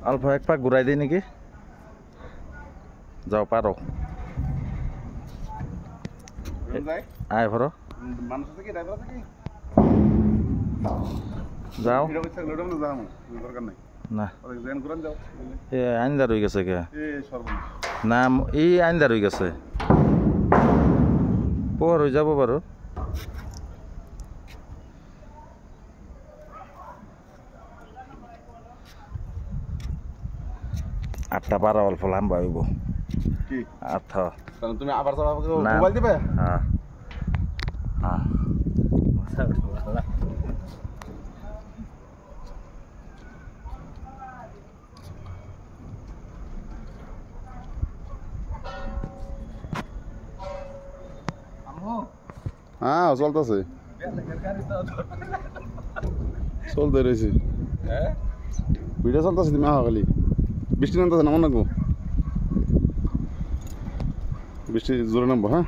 অল্প এক পাক ঘুরাই দিই নাকি যাও পারো আয় ভরো যাও না এ আইনদার হয়ে গেছে কে না এই আইনদার হয়ে গেছে পর হয়ে যাব বারো আটটা পারা অল্প লম্বা হইব আট তুমি আবার মোবাইল দিবে হ্যাঁ হ্যাঁ হ্যাঁ চলতেছে চলতে রয়েছে ভিডিও চলতেছে তুমি আহ খালি বৃষ্টি নামতেছে নামো নাকবো বৃষ্টি জোরে নামবো হ্যাঁ